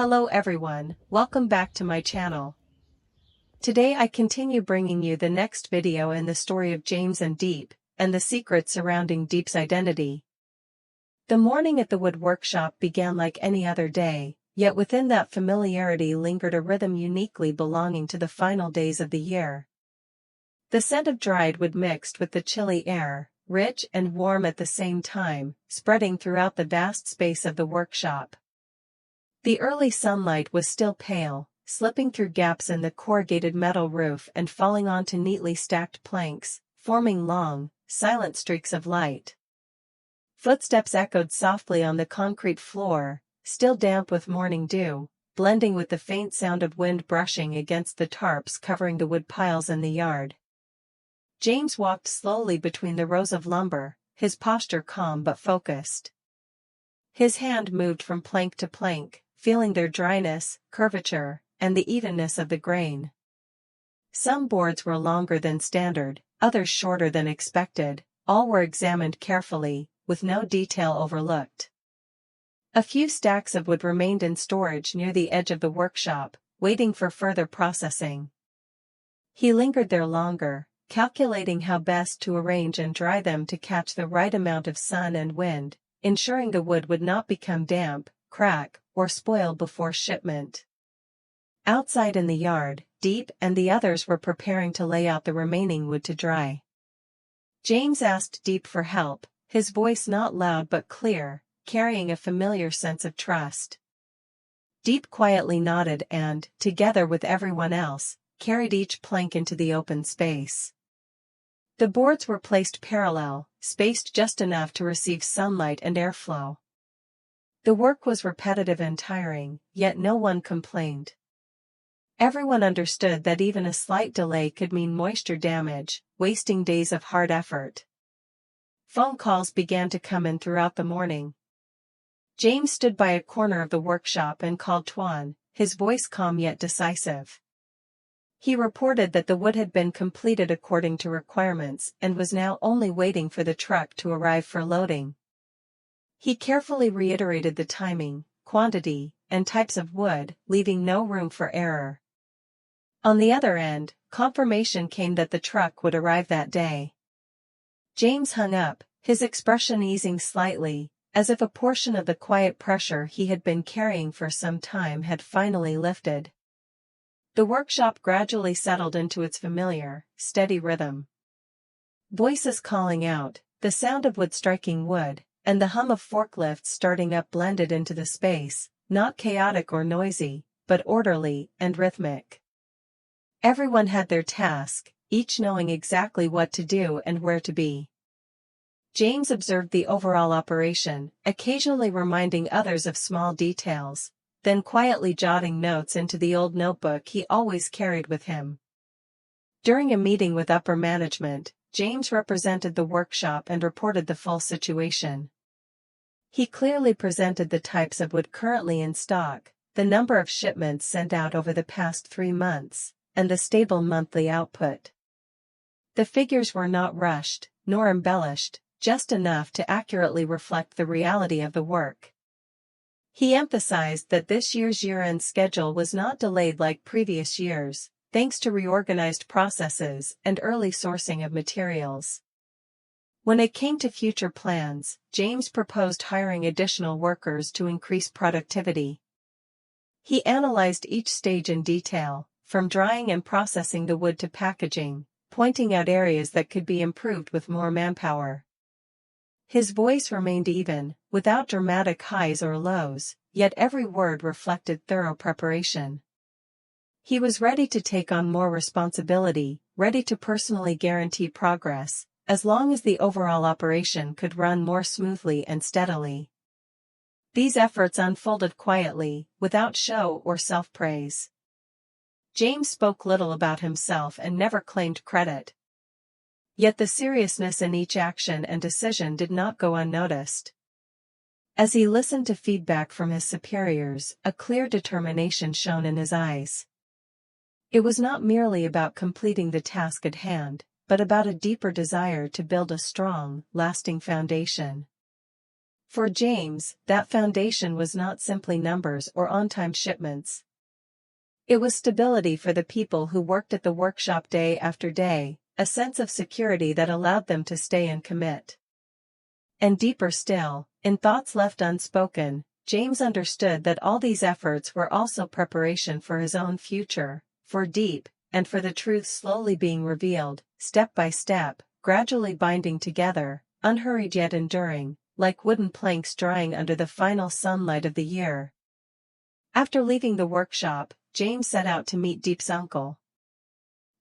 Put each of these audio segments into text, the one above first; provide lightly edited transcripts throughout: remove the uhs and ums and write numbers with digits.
Hello everyone, welcome back to my channel. Today I continue bringing you the next video in the story of James and Diep, and the secrets surrounding Diep's identity. The morning at the wood workshop began like any other day, yet within that familiarity lingered a rhythm uniquely belonging to the final days of the year. The scent of dried wood mixed with the chilly air, rich and warm at the same time, spreading throughout the vast space of the workshop. The early sunlight was still pale, slipping through gaps in the corrugated metal roof and falling onto neatly stacked planks, forming long, silent streaks of light. Footsteps echoed softly on the concrete floor, still damp with morning dew, blending with the faint sound of wind brushing against the tarps covering the wood piles in the yard. James walked slowly between the rows of lumber, his posture calm but focused. His hand moved from plank to plank, feeling their dryness, curvature, and the evenness of the grain. Some boards were longer than standard, others shorter than expected, all were examined carefully, with no detail overlooked. A few stacks of wood remained in storage near the edge of the workshop, waiting for further processing. He lingered there longer, calculating how best to arrange and dry them to catch the right amount of sun and wind, ensuring the wood would not become damp, crack, or spoil before shipment. Outside in the yard, Diep and the others were preparing to lay out the remaining wood to dry. James asked Diep for help, his voice not loud but clear, carrying a familiar sense of trust. Diep quietly nodded and, together with everyone else, carried each plank into the open space. The boards were placed parallel, spaced just enough to receive sunlight and airflow. The work was repetitive and tiring, yet no one complained. Everyone understood that even a slight delay could mean moisture damage, wasting days of hard effort. Phone calls began to come in throughout the morning. James stood by a corner of the workshop and called Tuan, his voice calm yet decisive. He reported that the wood had been completed according to requirements and was now only waiting for the truck to arrive for loading. He carefully reiterated the timing, quantity, and types of wood, leaving no room for error. On the other end, confirmation came that the truck would arrive that day. James hung up, his expression easing slightly, as if a portion of the quiet pressure he had been carrying for some time had finally lifted. The workshop gradually settled into its familiar, steady rhythm. Voices calling out, the sound of wood striking wood, and the hum of forklifts starting up blended into the space, not chaotic or noisy, but orderly and rhythmic. Everyone had their task, each knowing exactly what to do and where to be. James observed the overall operation, occasionally reminding others of small details, then quietly jotting notes into the old notebook he always carried with him. During a meeting with upper management, James represented the workshop and reported the full situation. He clearly presented the types of wood currently in stock, the number of shipments sent out over the past 3 months, and the stable monthly output. The figures were not rushed, nor embellished, just enough to accurately reflect the reality of the work. He emphasized that this year's year-end schedule was not delayed like previous years, thanks to reorganized processes and early sourcing of materials. When it came to future plans, James proposed hiring additional workers to increase productivity. He analyzed each stage in detail, from drying and processing the wood to packaging, pointing out areas that could be improved with more manpower. His voice remained even, without dramatic highs or lows, yet every word reflected thorough preparation. He was ready to take on more responsibility, ready to personally guarantee progress, as long as the overall operation could run more smoothly and steadily. These efforts unfolded quietly, without show or self-praise. James spoke little about himself and never claimed credit. Yet the seriousness in each action and decision did not go unnoticed. As he listened to feedback from his superiors, a clear determination shone in his eyes. It was not merely about completing the task at hand, but about a deeper desire to build a strong, lasting foundation. For James, that foundation was not simply numbers or on-time shipments. It was stability for the people who worked at the workshop day after day, a sense of security that allowed them to stay and commit. And deeper still, in thoughts left unspoken, James understood that all these efforts were also preparation for his own future, for Diep, and for the truth slowly being revealed, step by step, gradually binding together, unhurried yet enduring, like wooden planks drying under the final sunlight of the year. After leaving the workshop, James set out to meet Diep's uncle.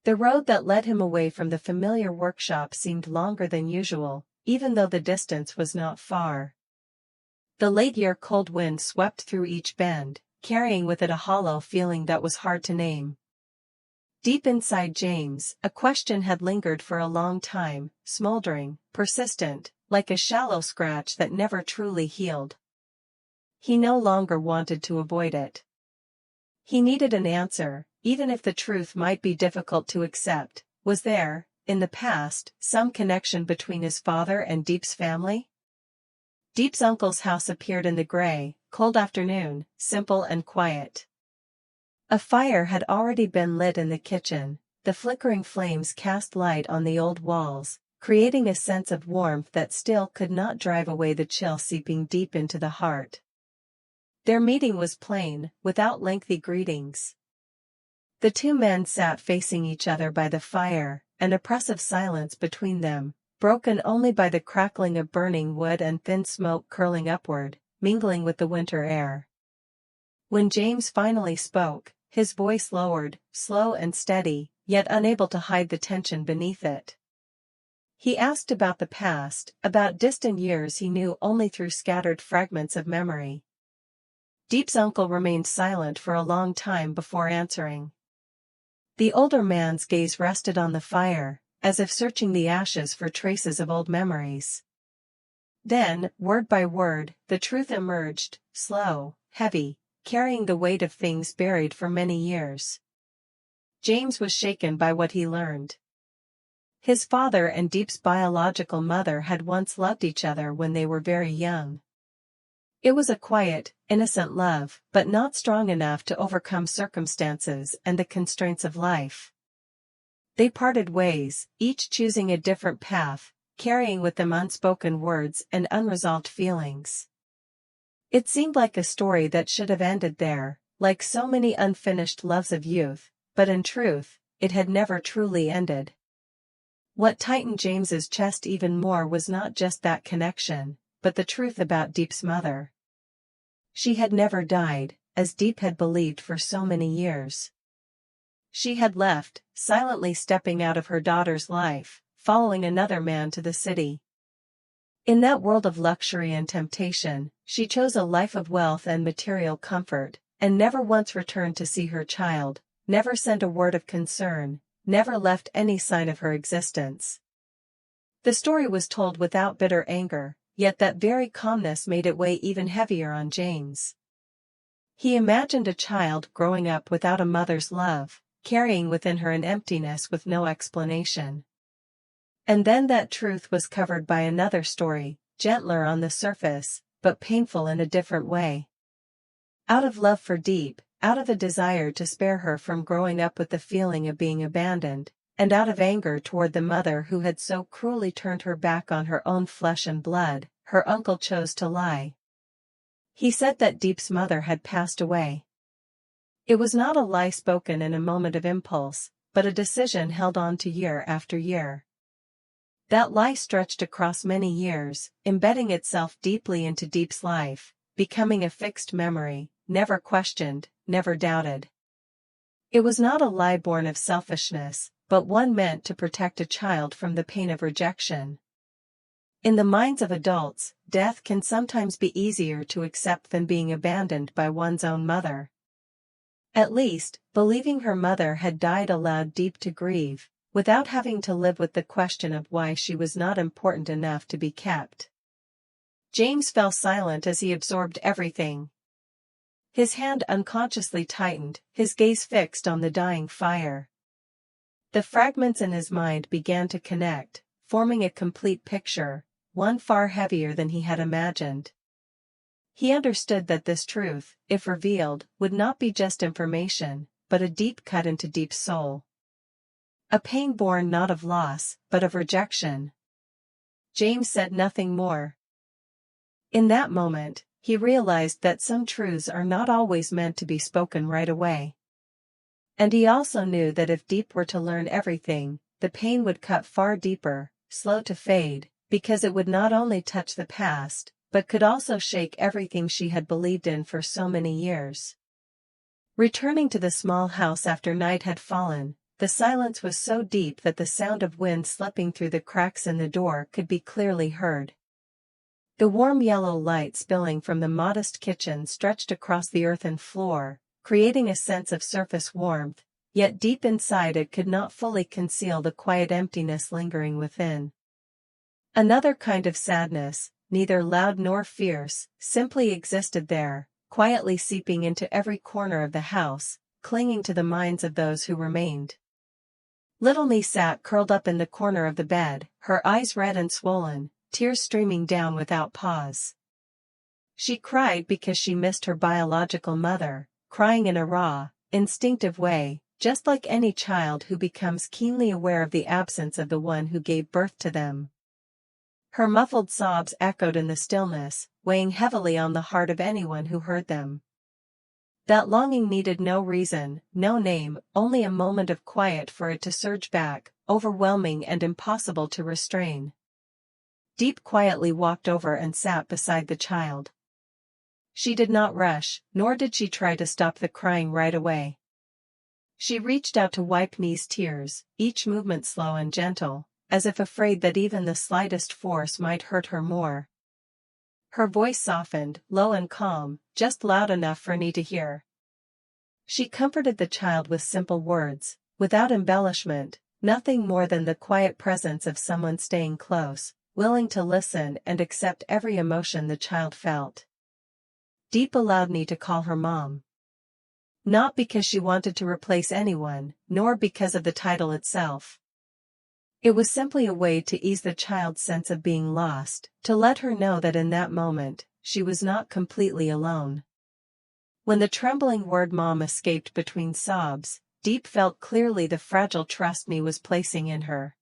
The road that led him away from the familiar workshop seemed longer than usual, even though the distance was not far. The late-year cold wind swept through each bend, carrying with it a hollow feeling that was hard to name. Deep inside James, a question had lingered for a long time, smoldering, persistent, like a shallow scratch that never truly healed. He no longer wanted to avoid it. He needed an answer, even if the truth might be difficult to accept. Was there, in the past, some connection between his father and Diep's family? Diep's uncle's house appeared in the gray, cold afternoon, simple and quiet. A fire had already been lit in the kitchen, the flickering flames cast light on the old walls, creating a sense of warmth that still could not drive away the chill seeping deep into the heart. Their meeting was plain, without lengthy greetings. The two men sat facing each other by the fire, an oppressive silence between them, broken only by the crackling of burning wood and thin smoke curling upward, mingling with the winter air. When James finally spoke, his voice lowered, slow and steady, yet unable to hide the tension beneath it. He asked about the past, about distant years he knew only through scattered fragments of memory. Diep's uncle remained silent for a long time before answering. The older man's gaze rested on the fire, as if searching the ashes for traces of old memories. Then, word by word, the truth emerged, slow, heavy, carrying the weight of things buried for many years. James was shaken by what he learned. His father and Diep's biological mother had once loved each other when they were very young. It was a quiet, innocent love, but not strong enough to overcome circumstances and the constraints of life. They parted ways, each choosing a different path, carrying with them unspoken words and unresolved feelings. It seemed like a story that should have ended there, like so many unfinished loves of youth, but in truth, it had never truly ended. What tightened James's chest even more was not just that connection, but the truth about Diep's mother. She had never died, as Diep had believed for so many years. She had left, silently stepping out of her daughter's life, following another man to the city. In that world of luxury and temptation, she chose a life of wealth and material comfort, and never once returned to see her child, never sent a word of concern, never left any sign of her existence. The story was told without bitter anger, yet that very calmness made it weigh even heavier on James. He imagined a child growing up without a mother's love, carrying within her an emptiness with no explanation. And then that truth was covered by another story, gentler on the surface, but painful in a different way. Out of love for Diep, out of a desire to spare her from growing up with the feeling of being abandoned, and out of anger toward the mother who had so cruelly turned her back on her own flesh and blood, her uncle chose to lie. He said that Diep's mother had passed away. It was not a lie spoken in a moment of impulse, but a decision held on to year after year. That lie stretched across many years, embedding itself deeply into Diep's life, becoming a fixed memory, never questioned, never doubted. It was not a lie born of selfishness, but one meant to protect a child from the pain of rejection. In the minds of adults, death can sometimes be easier to accept than being abandoned by one's own mother. At least, believing her mother had died allowed Diep to grieve, without having to live with the question of why she was not important enough to be kept. James fell silent as he absorbed everything. His hand unconsciously tightened, his gaze fixed on the dying fire. The fragments in his mind began to connect, forming a complete picture, one far heavier than he had imagined. He understood that this truth, if revealed, would not be just information, but a deep cut into Diep's soul. A pain born not of loss, but of rejection. James said nothing more. In that moment, he realized that some truths are not always meant to be spoken right away. And he also knew that if Diep were to learn everything, the pain would cut far deeper, slow to fade, because it would not only touch the past, but could also shake everything she had believed in for so many years. Returning to the small house after night had fallen, the silence was so deep that the sound of wind slipping through the cracks in the door could be clearly heard. The warm yellow light spilling from the modest kitchen stretched across the earthen floor, creating a sense of surface warmth, yet deep inside it could not fully conceal the quiet emptiness lingering within. Another kind of sadness, neither loud nor fierce, simply existed there, quietly seeping into every corner of the house, clinging to the minds of those who remained. Little Me sat curled up in the corner of the bed, her eyes red and swollen, tears streaming down without pause. She cried because she missed her biological mother, crying in a raw, instinctive way, just like any child who becomes keenly aware of the absence of the one who gave birth to them. Her muffled sobs echoed in the stillness, weighing heavily on the heart of anyone who heard them. That longing needed no reason, no name, only a moment of quiet for it to surge back, overwhelming and impossible to restrain. Diep quietly walked over and sat beside the child. She did not rush, nor did she try to stop the crying right away. She reached out to wipe Me's tears, each movement slow and gentle, as if afraid that even the slightest force might hurt her more. Her voice softened, low and calm, just loud enough for Me to hear. She comforted the child with simple words, without embellishment, nothing more than the quiet presence of someone staying close, willing to listen and accept every emotion the child felt. Diep allowed Me to call her mom. Not because she wanted to replace anyone, nor because of the title itself. It was simply a way to ease the child's sense of being lost, to let her know that in that moment, she was not completely alone. When the trembling word mom escaped between sobs, Diep felt clearly the fragile trust Me was placing in her.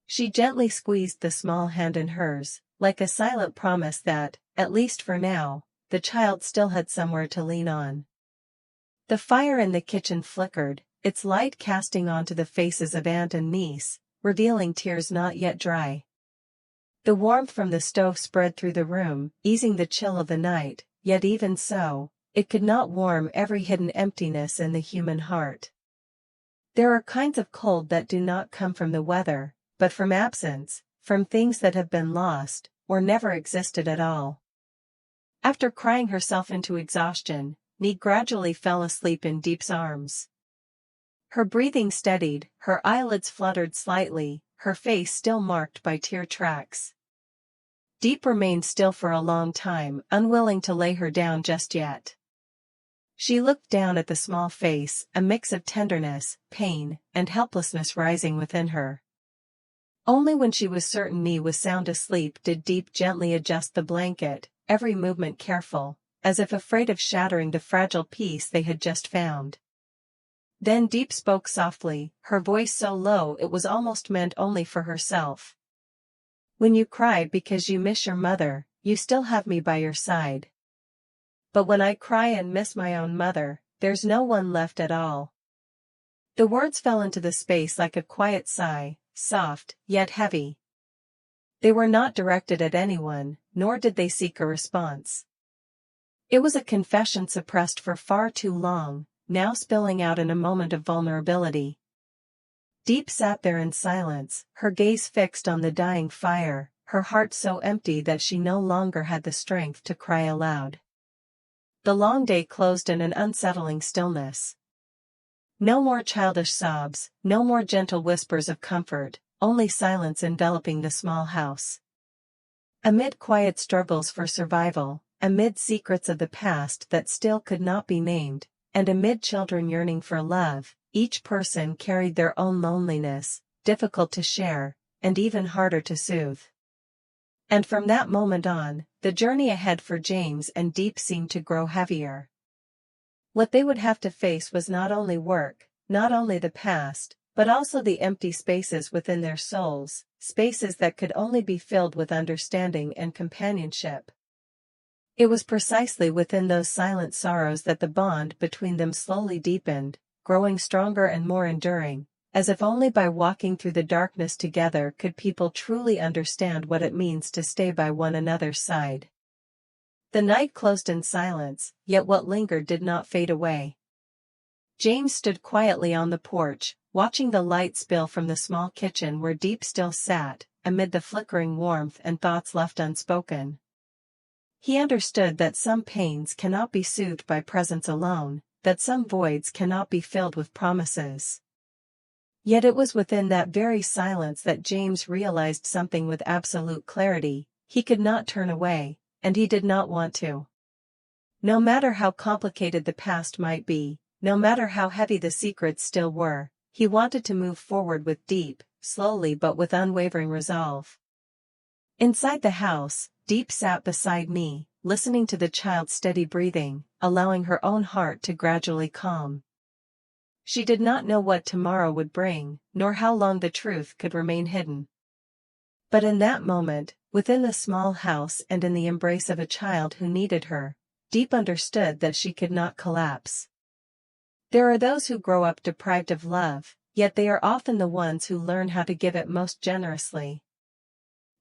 She gently squeezed the small hand in hers, like a silent promise that, at least for now, the child still had somewhere to lean on. The fire in the kitchen flickered, its light casting onto the faces of aunt and niece, revealing tears not yet dry. The warmth from the stove spread through the room, easing the chill of the night, yet even so, it could not warm every hidden emptiness in the human heart. There are kinds of cold that do not come from the weather, but from absence, from things that have been lost, or never existed at all. After crying herself into exhaustion, Me gradually fell asleep in Diep's arms. Her breathing steadied, her eyelids fluttered slightly, her face still marked by tear tracks. Diep remained still for a long time, unwilling to lay her down just yet. She looked down at the small face, a mix of tenderness, pain, and helplessness rising within her. Only when she was certain Me was sound asleep did Diep gently adjust the blanket, every movement careful, as if afraid of shattering the fragile peace they had just found. Then Diep spoke softly, her voice so low it was almost meant only for herself. When you cry because you miss your mother, you still have Me by your side. But when I cry and miss my own mother, there's no one left at all. The words fell into the space like a quiet sigh, soft, yet heavy. They were not directed at anyone, nor did they seek a response. It was a confession suppressed for far too long, now spilling out in a moment of vulnerability. Diep sat there in silence, her gaze fixed on the dying fire, her heart so empty that she no longer had the strength to cry aloud. The long day closed in an unsettling stillness. No more childish sobs, no more gentle whispers of comfort, only silence enveloping the small house. Amid quiet struggles for survival, amid secrets of the past that still could not be named, and amid children yearning for love, each person carried their own loneliness, difficult to share, and even harder to soothe. And from that moment on, the journey ahead for James and Diep seemed to grow heavier. What they would have to face was not only work, not only the past, but also the empty spaces within their souls, spaces that could only be filled with understanding and companionship. It was precisely within those silent sorrows that the bond between them slowly deepened, growing stronger and more enduring, as if only by walking through the darkness together could people truly understand what it means to stay by one another's side. The night closed in silence, yet what lingered did not fade away. James stood quietly on the porch, watching the light spill from the small kitchen where Diep still sat, amid the flickering warmth and thoughts left unspoken. He understood that some pains cannot be soothed by presence alone, that some voids cannot be filled with promises. Yet it was within that very silence that James realized something with absolute clarity: he could not turn away, and he did not want to. No matter how complicated the past might be, no matter how heavy the secrets still were, he wanted to move forward with Diep, slowly but with unwavering resolve. Inside the house, Diep sat beside me, listening to the child's steady breathing, allowing her own heart to gradually calm. She did not know what tomorrow would bring, nor how long the truth could remain hidden. But in that moment, within the small house and in the embrace of a child who needed her, Diep understood that she could not collapse. There are those who grow up deprived of love, yet they are often the ones who learn how to give it most generously.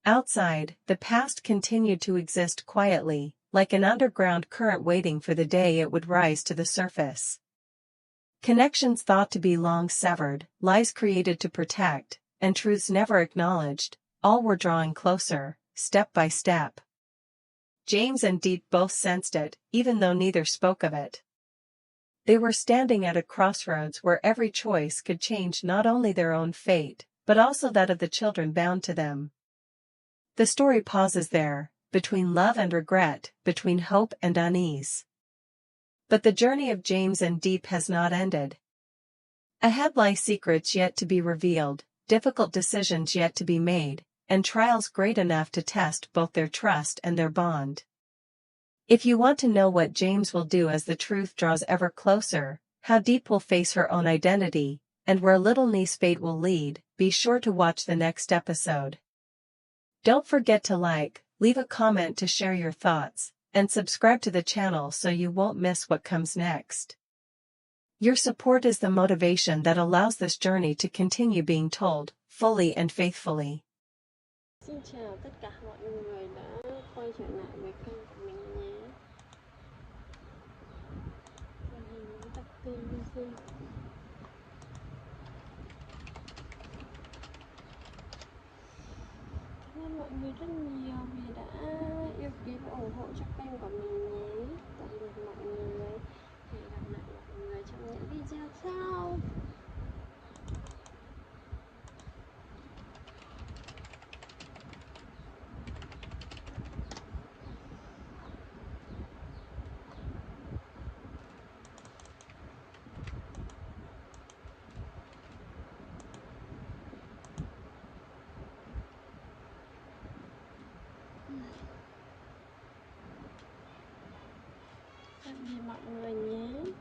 Outside, the past continued to exist quietly, like an underground current waiting for the day it would rise to the surface. Connections thought to be long severed, lies created to protect, and truths never acknowledged, all were drawing closer, step by step. James and Diep both sensed it, even though neither spoke of it. They were standing at a crossroads where every choice could change not only their own fate, but also that of the children bound to them. The story pauses there, between love and regret, between hope and unease. But the journey of James and Diep has not ended. Ahead lie secrets yet to be revealed, difficult decisions yet to be made, and trials great enough to test both their trust and their bond. If you want to know what James will do as the truth draws ever closer, how Diep will face her own identity, and where little niece's fate will lead, be sure to watch the next episode. Don't forget to like, leave a comment to share your thoughts, and subscribe to the channel so you won't miss what comes next. Your support is the motivation that allows this journey to continue being told, fully and faithfully. Xin chào tất cả mọi người đã quay trở lại với kênh của mình nhé. Màn hình nó tập tên video. Cảm ơn mọi người rất nhiều vì đã yêu quý và ủng hộ cho kênh của mình nhé. Tạm biệt mọi người. Hẹn gặp lại mọi người trong những video sau. Tạm biệt mọi người nhé.